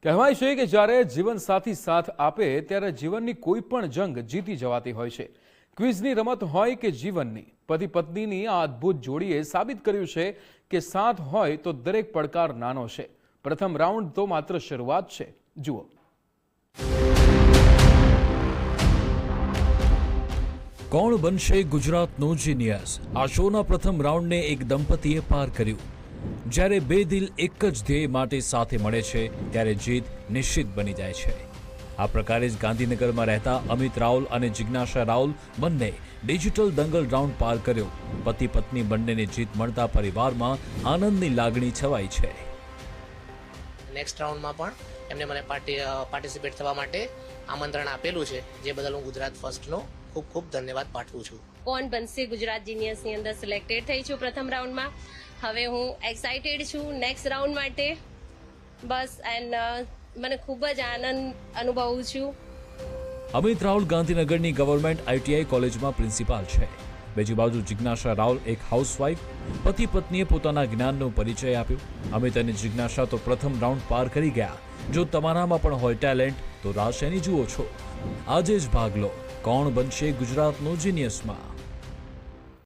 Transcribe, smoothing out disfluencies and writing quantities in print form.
કહેવાય છે કે જ્યારે જીવનસાથી સાથ આપે ત્યારે જીવનની કોઈ પણ જંગ જીતી જવાતી હોય છે। ક્વિઝની રમત હોય કે જીવનની, પતિ પત્નીની આ અદ્ભુત જોડીએ સાબિત કર્યું છે કે સાથ હોય તો દરેક પડકાર નાનો છે। પ્રથમ રાઉન્ડ તો માત્ર શરૂઆત છે। જુઓ, કોણ બનશે ગુજરાતનો જીનિયસ? આ શોના પ્રથમ રાઉન્ડને એક દંપતીએ પાર કર્યું। જ્યારે બે દિલ એક જ ધ્યેય માટે સાથે મળે છે ત્યારે જીત નિશ્ચિત બની જાય છે। આ પ્રકારે જ ગાંધીનગરમાં રહેતા અમિત રાઉલ અને જિજ્ઞાસા રાઉલ બંને ડિજિટલ દંગલ રાઉન્ડ પાર કર્યો। પતિ પત્ની બંનેને જીત મળતા પરિવારમાં આનંદની લાગણી છવાઈ છે। નેક્સ્ટ રાઉન્ડમાં પણ એમને મને પાર્ટિસિપેટ થવા માટે આમંત્રણ આપેલું છે, જે બદલ હું ગુજરાત ફર્સ્ટનો ખૂબ ખૂબ ધન્યવાદ પાઠવું છું। કોણ બનશે ગુજરાત જીનિયસની અંદર સિલેક્ટેડ થઈ છું પ્રથમ રાઉન્ડમાં। હવે હું એક્સાઇટેડ છું નેક્સ્ટ રાઉન્ડ માટે। બસ એન્ડ મને ખૂબ જ આનંદ અનુભવું છું। અમિત રાઉલ ગાંધીનગરની ગવર્મેન્ટ ITI કોલેજમાં પ્રિન્સિપાલ છે। બીજી બાજુ જિજ્ઞાસા રાઉલ એક હાઉસવાઇફ। પતિ પત્નીએ પોતાના જ્ઞાનનો પરિચય આપ્યો। અમિત અને જિજ્ઞાસા તો પ્રથમ રાઉન્ડ પાર કરી ગયા। જો તમારામાં પણ હોય ટેલેન્ટ તો રાહ શેની જુઓ છો? આજે જ ભાગ લો। કોણ બનશે ગુજરાતનો જીનિયસમાં?